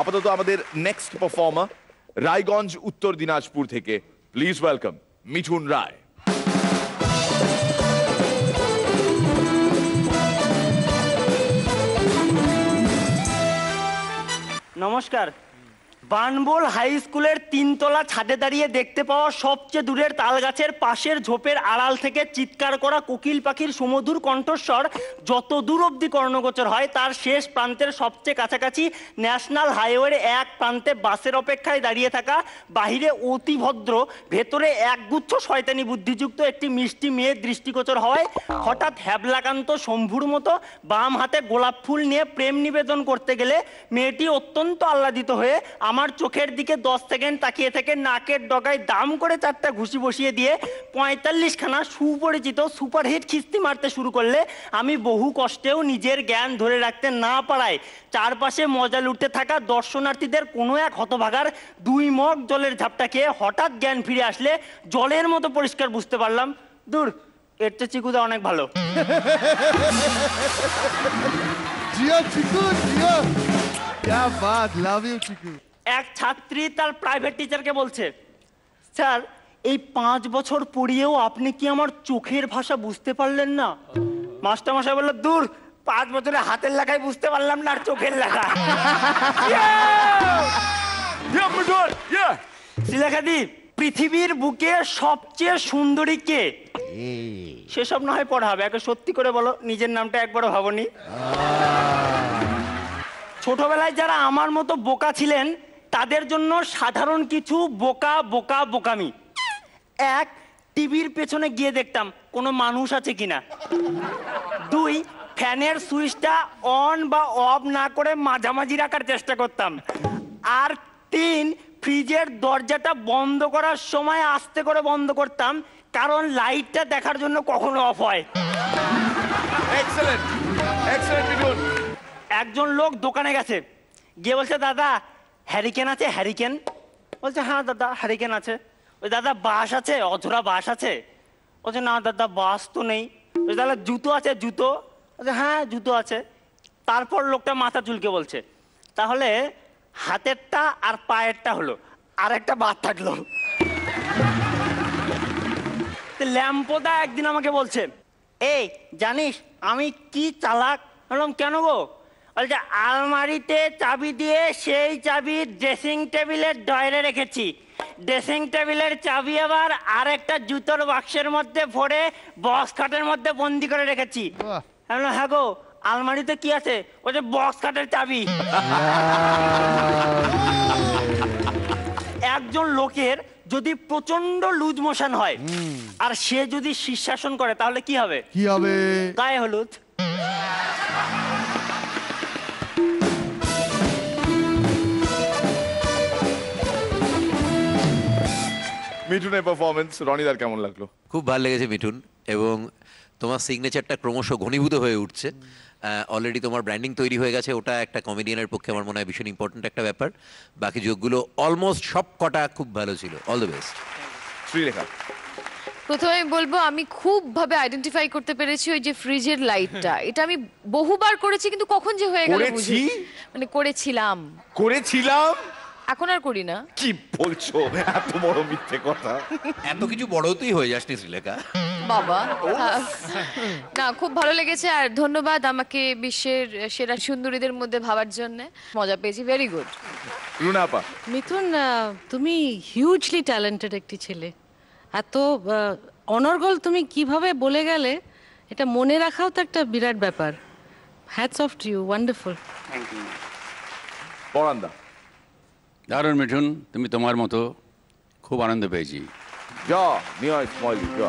আপাতত আমাদের next performer Raiganj উত্তর দিনাজপুর থেকে, প্লিজ ওয়েলকাম মিঠুন রায়। নমস্কার। বানবোল হাই স্কুলের 3 তলা ছাদে দাঁড়িয়ে দেখতে পাওয়া সবচেয়ে দূরের তাল গাছের পাশের ঝোপের আড়াল থেকে চিৎকার করা কোকিল পাখির সুমধুর কণ্ঠস্বর যত দূর অবধি কর্ণগোচর হয়, তার শেষ প্রান্তের সবচেয়ে কাছাকাছি ন্যাশনাল হাইওয়ের এক প্রান্তে বাসের অপেক্ষায় দাঁড়িয়ে থাকা, বাহিরে অতি ভদ্র, ভেতরে একগুচ্ছ শয়তানি বুদ্ধিযুক্ত একটি মিষ্টি মেয়ের দৃষ্টিগোচর হওয়ায় হঠাৎ হ্যাবলাকান্ত শম্ভুর মতো বাম হাতে গোলাপ ফুল নিয়ে প্রেম নিবেদন করতে গেলে মেয়েটি অত্যন্ত আহ্লাদিত হয়ে আমার চোখের দিকে 10 সেকেন্ড তাকিয়ে থেকে নাকের ডগায় দাম করে 4টা ঘুষি বসিয়ে দিয়ে 45 খানা সুপরিচিত সুপারহিট খিস্তি মারতে শুরু করলে আমি বহু কষ্টেও নিজের জ্ঞান ধরে রাখতে না পারায় চারপাশে মজা লুটতে থাকা দর্শনার্থীদের কোনো এক হতভাগার 2 মগ জলের ঝাপটা খেয়ে হঠাৎ জ্ঞান ফিরে আসলে জলের মতো পরিষ্কার বুঝতে পারলাম, দূর, এর চেয়ে চিকুদা অনেক ভালো। জিয়া চিকু, জিয়া, क्या बात, लव यू चिकू। এক ছাত্রী তার প্রাইভেট টিচারকে বলছে, স্যার এই 5 বছর পড়িয়েও আপনি কি আমার চোখের ভাষা বুঝতে পারলেন না? মাস্টারমশাই বলল, দূর, 5 বছরে হাতের লেখায় বুঝতে পারলাম না আর চোখের লেখা। শ্রীলেখাদি, পৃথিবীর বুকে সবচেয়ে সুন্দরী কে? সেসব না হয় পড়া হবে, আগে সত্যি করে বলো নিজের নামটা একবারও ভাবনি? ছোটবেলায় যারা আমার মতো বোকা ছিলেন তাদের জন্য সাধারণ কিছু বোকা বোকা বোকামি। 1, টিভির পেছনে গিয়ে দেখতাম কোনো মানুষ আছে কিনা। 2, ফ্যানের সুইচটা অন বা অফ না করে মাঝামাঝি রাখার চেষ্টা করতাম। আর 3, ফ্রিজের দরজাটা বন্ধ করার সময় আস্তে করে বন্ধ করতাম, কারণ লাইটটা দেখার জন্য কখনো অফ হয়। Excellent, excellent Mithun. একজন লোক দোকানে গেছে, গিয়ে বলছে, দাদা হ্যারিকেন আছে? হ্যারিকেন? বলছে, হ্যাঁ দাদা হ্যারিকেন আছে। ওই দাদা বাঁশ আছে? অধরা বাঁশ আছে? বলছে, না দাদা বাঁশ তো নেই। ওই দাদা জুতো আছে? জুতো? বলছে, হ্যাঁ জুতো আছে। তারপর লোকটা মাথা চুলকে বলছে, তাহলে হাতেরটা আর পায়েরটা হলো, আর একটা বাদ থাকলো। ল্যাম্পোদা একদিন আমাকে বলছে, এই জানিস আমি কি চালাক? বললাম, কেন গো? বলছে, আলমারিতে চাবি দিয়ে সেই চাবি ড্রেসিং টেবিলের ড্রয়ারে রেখেছি, ড্রেসিং টেবিলের চাবি আবার আরেকটা জুতোর বাক্সের মধ্যে ভরে বক্স খাটের মধ্যে বন্দি করে রেখেছি। বললাম, হ্যাঁ গো, আলমারিতে কি আছে? বলছে, বক্স খাটের চাবি। একজন লোকের যদি প্রচন্ড লুজ মোশন হয় আর সে যদি শীর্ষাসন করে তাহলে কি হবে? কি হবে? গায়ে হলুদ। মিঠুনের পারফরমেন্স রনিদার কেমন লাগলো? খুব ভালো লেগেছে মিঠুন, এবং তোমার সিগনেচারটা ক্রমশ ঘনীভূত হয়ে উঠছে। অলরেডি তোমার ব্র্যান্ডিং তৈরি হয়ে গেছে, ওটা একটা কমেডিয়ানের পক্ষে আমার মনে হয় ভীষণ ইম্পর্টেন্ট একটা ব্যাপার। বাকি যোগগুলো অলমোস্ট সব কটা খুব ভালো ছিল। All the best. শ্রীলেখা, প্রথমে বলবো আমি খুব ভাবে আইডেন্টিফাই করতে পেরেছি ওই যে ফ্রিজের লাইটটা। এটা আমি বহুবার করেছি, কিন্তু কখন যে হয়ে গেল বুঝি, মানে করেছিলাম, এখন আর করি না। কি বলছো? এত বড় মিথ্যে কথা! এত কিছু বড় তুই হয়ে যাসনি শ্রীলেখা বাবা। না, খুব ভালো লেগেছে, আর ধন্যবাদ আমাকে বিশ্বের সেরা সুন্দরীদের মধ্যে ভাবার জন্য। মজা পেয়েছি, ভেরি গুড। রুনাপা, মিথুন, তুমি হিউজলি ট্যালেন্টেড একটি ছেলে। এত অনর্গল তুমি কিভাবে বলে গেলে, এটা মনে রাখাও তো একটা বিরাট ব্যাপার। Hats off to you, wonderful. Thank you. পরান্দা, দারুণ মিঠুন, তুমি তোমার মতো, খুব আনন্দ পেয়েছি। যা নিয়ে স্ময়লি যা।